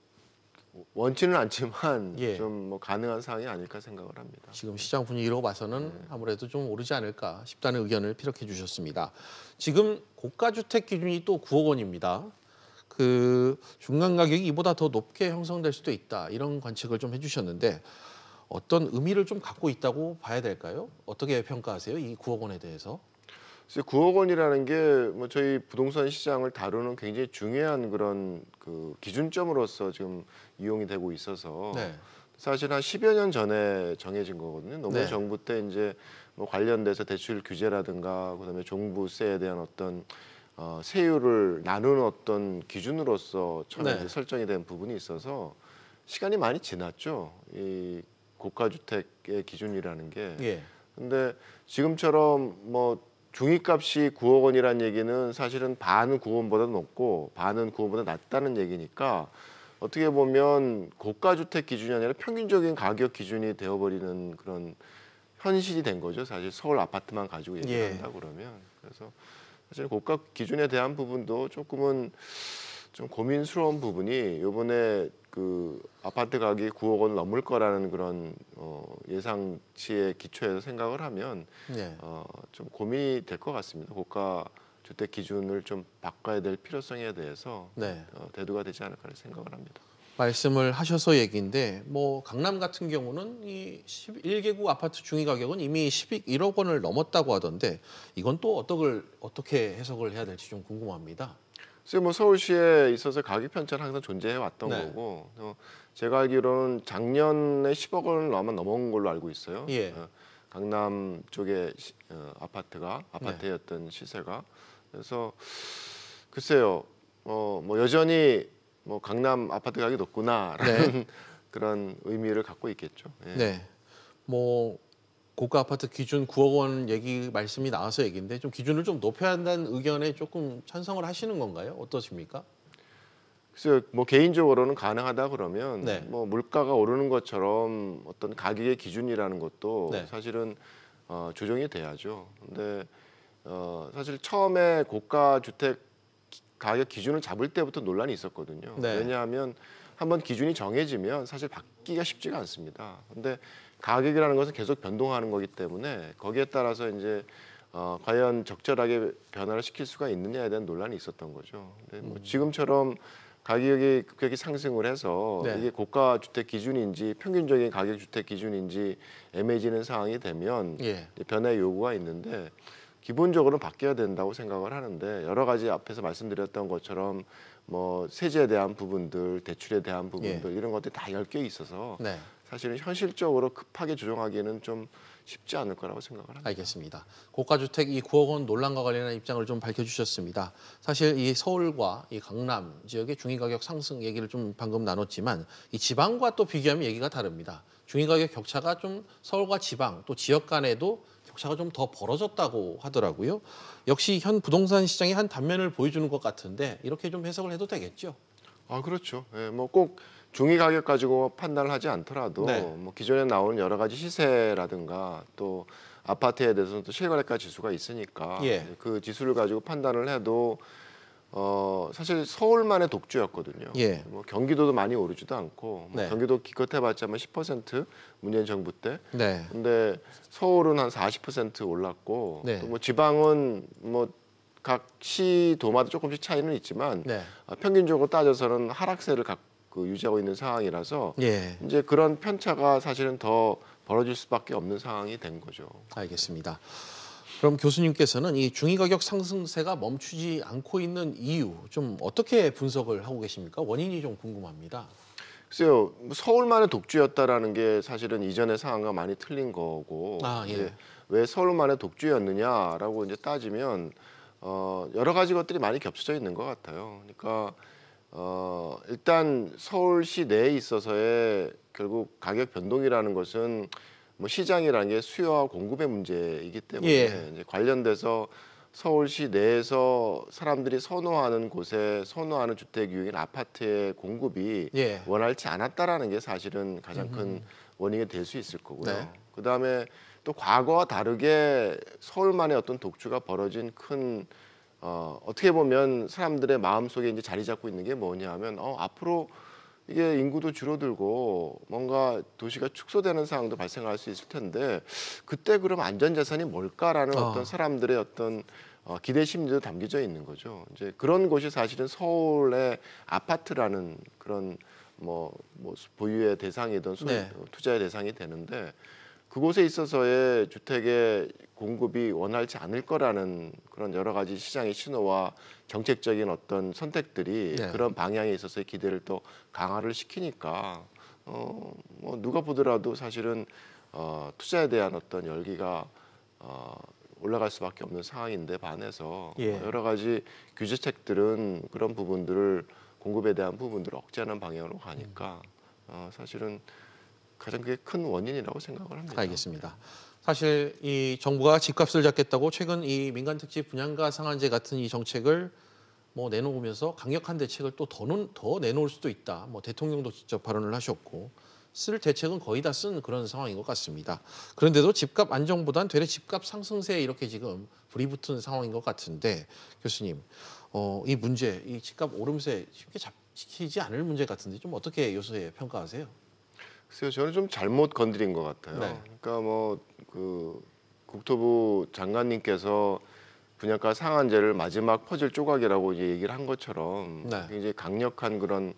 원치는 않지만 예. 좀 뭐 가능한 사항이 아닐까 생각을 합니다. 지금 시장 분위기로 봐서는 아무래도 좀 오르지 않을까 싶다는 의견을 피력해 주셨습니다. 지금 고가주택 기준이 또 9억 원입니다. 그 중간 가격이 이보다 더 높게 형성될 수도 있다. 이런 관측을 좀 해주셨는데 어떤 의미를 좀 갖고 있다고 봐야 될까요? 어떻게 평가하세요? 이 9억 원에 대해서? 9억 원이라는 게 뭐 저희 부동산 시장을 다루는 굉장히 중요한 그런 그 기준점으로서 지금 이용이 되고 있어서 네. 사실 한 10여 년 전에 정해진 거거든요. 노무현 네. 정부 때 이제 뭐 관련돼서 대출 규제라든가 그다음에 종부세에 대한 어떤 세율을 나누는 어떤 기준으로서 처음에 네. 이제 설정이 된 부분이 있어서 시간이 많이 지났죠. 이 고가주택의 기준이라는 게. 예. 근데 지금처럼 뭐 중위값이 9억 원이라는 얘기는 사실은 반은 9억 원보다 높고 반은 9억 원보다 낮다는 얘기니까 어떻게 보면 고가주택 기준이 아니라 평균적인 가격 기준이 되어버리는 그런 현실이 된 거죠. 사실 서울 아파트만 가지고 얘기한다 그러면. 그래서 사실 고가 기준에 대한 부분도 조금은 좀 고민스러운 부분이 이번에 그 아파트 가격이 9억 원 넘을 거라는 그런 예상치에 기초해서 생각을 하면 네. 좀 고민이 될 것 같습니다. 고가 주택 기준을 좀 바꿔야 될 필요성에 대해서 네. 대두가 되지 않을까 생각을 합니다. 말씀을 하셔서 얘기인데 뭐 강남 같은 경우는 이 11개구 아파트 중위 가격은 이미 11억 원을 넘었다고 하던데 이건 또 어떻게 해석을 해야 될지 좀 궁금합니다. 그래서 뭐 서울시에 있어서 가격 편차는 항상 존재해 왔던 네. 거고 제가 알기로는 작년에 10억 원을 아마 넘어온 걸로 알고 있어요. 예. 강남 쪽의 아파트의 어떤 시세가 그래서 글쎄요 뭐 여전히 뭐 강남 아파트 가격이 높구나라는 네. 그런 의미를 갖고 있겠죠. 예. 네. 뭐 고가 아파트 기준 9억 원 말씀이 나와서 얘기인데 좀 기준을 좀 높여야 한다는 의견에 조금 찬성을 하시는 건가요? 어떠십니까? 글쎄요, 뭐 개인적으로는 가능하다 그러면 네. 뭐 물가가 오르는 것처럼 어떤 가격의 기준이라는 것도 네. 사실은 조정이 돼야죠. 근데 사실 처음에 고가 주택 가격 기준을 잡을 때부터 논란이 있었거든요. 네. 왜냐하면 한번 기준이 정해지면 사실 바뀌기가 쉽지가 않습니다. 근데 가격이라는 것은 계속 변동하는 거기 때문에 거기에 따라서 이제 과연 적절하게 변화를 시킬 수가 있느냐에 대한 논란이 있었던 거죠. 근데 뭐 지금처럼 가격이 급격히 상승을 해서 네. 이게 고가 주택 기준인지 평균적인 가격 주택 기준인지 애매해지는 상황이 되면 예. 변화의 요구가 있는데 기본적으로는 바뀌어야 된다고 생각을 하는데 여러 가지 앞에서 말씀드렸던 것처럼 뭐 세제에 대한 부분들, 대출에 대한 부분들 이런 것들이 다 엮여 있어서 네. 사실은 현실적으로 급하게 조정하기에는 좀 쉽지 않을 거라고 생각을 합니다. 알겠습니다. 고가주택 이 9억 원 논란과 관련한 입장을 좀 밝혀주셨습니다. 사실 이 서울과 이 강남 지역의 중위가격 상승 얘기를 좀 방금 나눴지만 이 지방과 또 비교하면 얘기가 다릅니다. 중위가격 격차가 좀 서울과 지방 또 지역 간에도 격차가 좀 더 벌어졌다고 하더라고요. 역시 현 부동산 시장의 한 단면을 보여주는 것 같은데 이렇게 좀 해석을 해도 되겠죠? 아 그렇죠. 예, 뭐 꼭 중위 가격 가지고 판단을 하지 않더라도 네. 뭐 기존에 나오는 여러 가지 시세라든가 또 아파트에 대해서는 또 실거래가 지수가 있으니까 예. 그 지수를 가지고 판단을 해도 사실 서울만의 독주였거든요. 예. 뭐 경기도도 많이 오르지도 않고 뭐 네. 경기도 기껏 해봤자면 10% 문재인 정부 때. 네. 근데 서울은 한 40% 올랐고 네. 또 뭐 지방은 뭐 각 시도마다 조금씩 차이는 있지만 네. 평균적으로 따져서는 하락세를 유지하고 있는 상황이라서 예. 이제 그런 편차가 사실은 더 벌어질 수밖에 없는 상황이 된 거죠. 알겠습니다. 그럼 교수님께서는 이 중위가격 상승세가 멈추지 않고 있는 이유 좀 어떻게 분석을 하고 계십니까? 원인이 좀 궁금합니다. 글쎄요, 서울만의 독주였다라는 게 사실은 이전의 상황과 많이 틀린 거고 예. 이제 왜 서울만의 독주였느냐라고 이제 따지면 여러 가지 것들이 많이 겹쳐져 있는 것 같아요. 그러니까 일단 서울시 내에 있어서의 결국 가격 변동이라는 것은 뭐 시장이라는 게 수요와 공급의 문제이기 때문에 이제 관련돼서 서울시 내에서 사람들이 선호하는 곳에 선호하는 주택 유형인 아파트의 공급이 원활치 않았다라는 게 사실은 가장 큰 원인이 될 수 있을 거고요. 네. 그다음에 또 과거와 다르게 서울만의 어떤 독주가 벌어진 큰 어떻게 보면 사람들의 마음속에 이제 자리 잡고 있는 게 뭐냐면 앞으로 이게 인구도 줄어들고 뭔가 도시가 축소되는 상황도 발생할 수 있을 텐데 그때 그럼 안전자산이 뭘까라는 어떤 사람들의 어떤 기대 심리도 담겨져 있는 거죠. 이제 그런 곳이 사실은 서울의 아파트라는 그런 뭐 보유의 대상이든 투자의 대상이 되는데 그곳에 있어서의 주택의 공급이 원활치 않을 거라는 그런 여러 가지 시장의 신호와 정책적인 어떤 선택들이 그런 방향에 있어서의 기대를 또 강화를 시키니까 뭐 누가 보더라도 사실은 투자에 대한 어떤 열기가 올라갈 수밖에 없는 상황인데 반해서 여러 가지 규제책들은 그런 부분들을 공급에 대한 부분들을 억제하는 방향으로 가니까 사실은 가장 그게 큰 원인이라고 생각을 합니다. 알겠습니다. 사실 이 정부가 집값을 잡겠다고 최근 이 민간특집 분양가 상한제 같은 이 정책을 뭐 내놓으면서 강력한 대책을 또 더 내놓을 수도 있다. 뭐 대통령도 직접 발언을 하셨고 쓸 대책은 거의 다 쓴 그런 상황인 것 같습니다. 그런데도 집값 안정보단 되레 집값 상승세에 이렇게 지금 불이 붙은 상황인 것 같은데 교수님, 이 문제, 이 집값 오름세 쉽게 잡히지 않을 문제 같은데 좀 어떻게 요새 평가하세요? 글쎄요, 저는 좀 잘못 건드린 것 같아요. 그러니까 뭐 그 국토부 장관님께서 분양가 상한제를 마지막 퍼즐 조각이라고 이제 얘기를 한 것처럼 굉장히 강력한 그런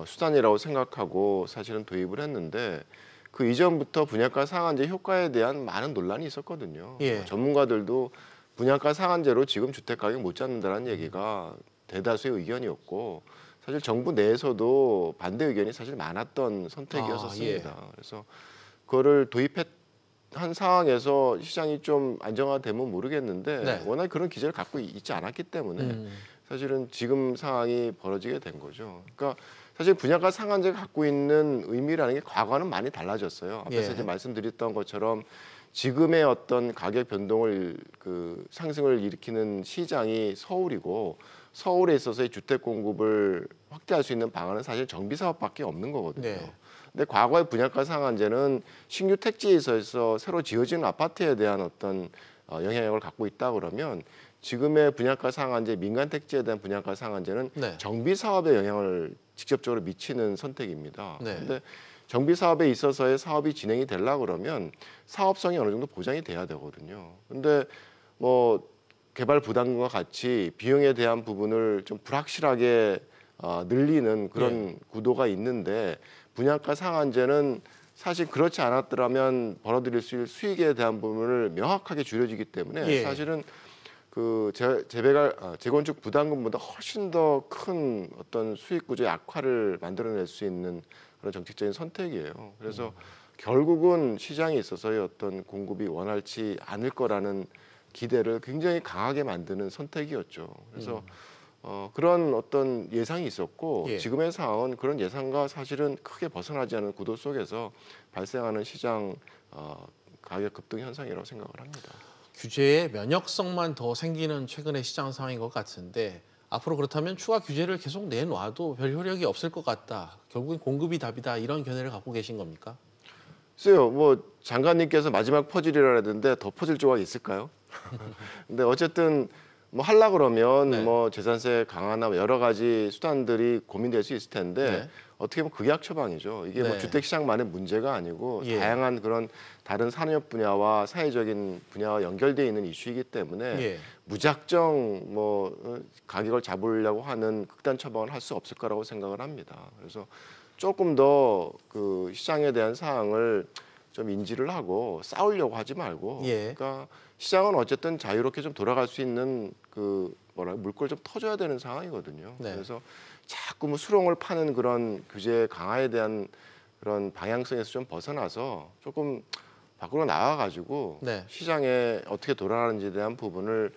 수단이라고 생각하고 사실은 도입을 했는데 그 이전부터 분양가 상한제 효과에 대한 많은 논란이 있었거든요. 전문가들도 분양가 상한제로 지금 주택 가격 못 잡는다는 얘기가 대다수의 의견이었고 사실 정부 내에서도 반대 의견이 사실 많았던 선택이었습니다. 그래서 그거를 도입한 상황에서 시장이 좀 안정화되면 모르겠는데 워낙 그런 기제를 갖고 있지 않았기 때문에 사실은 지금 상황이 벌어지게 된 거죠. 그러니까 사실 분양가 상한제가 갖고 있는 의미라는 게 과거와는 많이 달라졌어요. 앞에서 이제 말씀드렸던 것처럼 지금의 어떤 가격 변동을 상승을 일으키는 시장이 서울이고 서울에 있어서의 주택 공급을 확대할 수 있는 방안은 사실 정비 사업밖에 없는 거거든요. 근데 과거의 분양가 상한제는 신규 택지에 있어서 새로 지어지는 아파트에 대한 어떤 영향력을 갖고 있다 그러면 지금의 분양가 상한제, 민간 택지에 대한 분양가 상한제는 네. 정비 사업에 영향을 직접적으로 미치는 선택입니다. 네. 그런데 정비 사업에 있어서의 사업이 진행이 되려 그러면 사업성이 어느 정도 보장이 돼야 되거든요. 근데 뭐 개발 부담금과 같이 비용에 대한 부분을 좀 불확실하게 늘리는 그런 구도가 있는데 분양가 상한제는 사실 그렇지 않았더라면 벌어들일 수 있는 수익에 대한 부분을 명확하게 줄여지기 때문에 사실은 그 재건축 부담금보다 훨씬 더 큰 어떤 수익 구조의 악화를 만들어낼 수 있는 그런 정책적인 선택이에요. 그래서 결국은 시장에 있어서의 어떤 공급이 원활치 않을 거라는 기대를 굉장히 강하게 만드는 선택이었죠. 그래서 그런 어떤 예상이 있었고 지금의 상황은 그런 예상과 사실은 크게 벗어나지 않은 구도 속에서 발생하는 시장 가격 급등 현상이라고 생각을 합니다. 규제의 면역성만 더 생기는 최근의 시장 상황인 것 같은데 앞으로 그렇다면 추가 규제를 계속 내놔도 별 효력이 없을 것 같다. 결국엔 공급이 답이다. 이런 견해를 갖고 계신 겁니까? 글쎄요. 뭐 장관님께서 마지막 퍼즐이라 했는데 더 퍼즐 조각이 있을까요? 근데 어쨌든 뭐 하려 그러면 뭐 재산세 강화나 여러 가지 수단들이 고민될 수 있을 텐데 어떻게 보면 극약 처방이죠. 이게 뭐 주택 시장만의 문제가 아니고 다양한 그런 다른 산업 분야와 사회적인 분야와 연결되어 있는 이슈이기 때문에 무작정 뭐 가격을 잡으려고 하는 극단 처방을 할 수 없을 거라고 생각을 합니다. 그래서 조금 더 그 시장에 대한 사항을 좀 인지를 하고 싸우려고 하지 말고 그러니까 시장은 어쨌든 자유롭게 좀 돌아갈 수 있는 그 물꼬를 좀 터줘야 되는 상황이거든요. 그래서 자꾸 뭐 수렁을 파는 그런 규제 강화에 대한 그런 방향성에서 좀 벗어나서 조금 밖으로 나와가지고 시장에 어떻게 돌아가는지에 대한 부분을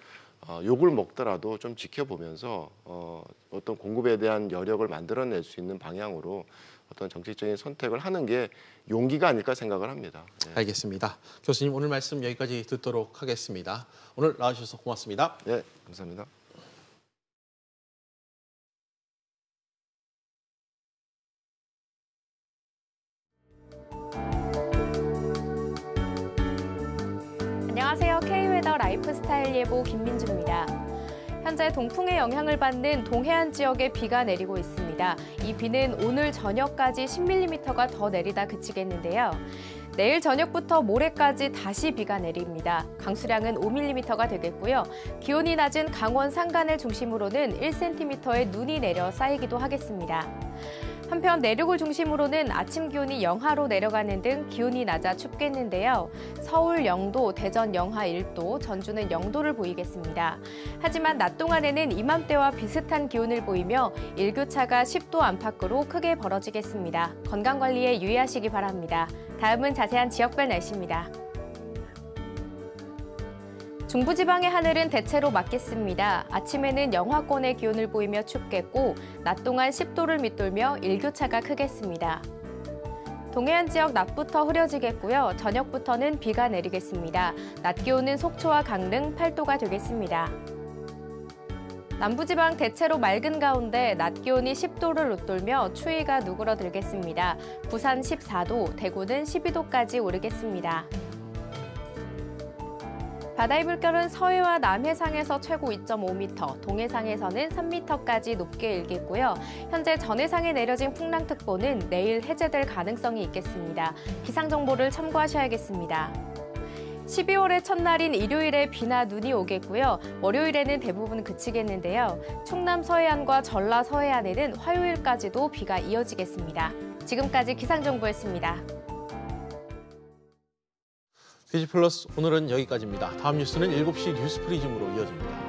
욕을 먹더라도 좀 지켜보면서 어떤 공급에 대한 여력을 만들어낼 수 있는 방향으로 어떤 정책적인 선택을 하는 게 용기가 아닐까 생각을 합니다. 알겠습니다. 교수님 오늘 말씀 여기까지 듣도록 하겠습니다. 오늘 나와주셔서 고맙습니다. 네, 감사합니다. 안녕하세요. K웨더 라이프스타일 예보 김민주입니다. 현재 동풍의 영향을 받는 동해안 지역에 비가 내리고 있습니다. 이 비는 오늘 저녁까지 10mm가 더 내리다 그치겠는데요. 내일 저녁부터 모레까지 다시 비가 내립니다. 강수량은 5mm가 되겠고요. 기온이 낮은 강원 산간을 중심으로는 1cm의 눈이 내려 쌓이기도 하겠습니다. 한편 내륙을 중심으로는 아침 기온이 영하로 내려가는 등 기온이 낮아 춥겠는데요. 서울 0도, 대전 영하 1도, 전주는 0도를 보이겠습니다. 하지만 낮 동안에는 이맘때와 비슷한 기온을 보이며 일교차가 10도 안팎으로 크게 벌어지겠습니다. 건강관리에 유의하시기 바랍니다. 다음은 자세한 지역별 날씨입니다. 중부지방의 하늘은 대체로 맑겠습니다. 아침에는 영하권의 기온을 보이며 춥겠고 낮 동안 10도를 밑돌며 일교차가 크겠습니다. 동해안 지역 낮부터 흐려지겠고요. 저녁부터는 비가 내리겠습니다. 낮 기온은 속초와 강릉 8도가 되겠습니다. 남부지방 대체로 맑은 가운데 낮 기온이 10도를 웃돌며 추위가 누그러들겠습니다. 부산 14도, 대구는 12도까지 오르겠습니다. 바다의 물결은 서해와 남해상에서 최고 2.5m, 동해상에서는 3m까지 높게 일겠고요. 현재 전해상에 내려진 풍랑특보는 내일 해제될 가능성이 있겠습니다. 기상정보를 참고하셔야겠습니다. 12월의 첫날인 일요일에 비나 눈이 오겠고요. 월요일에는 대부분 그치겠는데요. 충남 서해안과 전라 서해안에는 화요일까지도 비가 이어지겠습니다. 지금까지 기상정보였습니다. 피지플러스 오늘은 여기까지입니다. 다음 뉴스는 7시 뉴스 프리즘으로 이어집니다.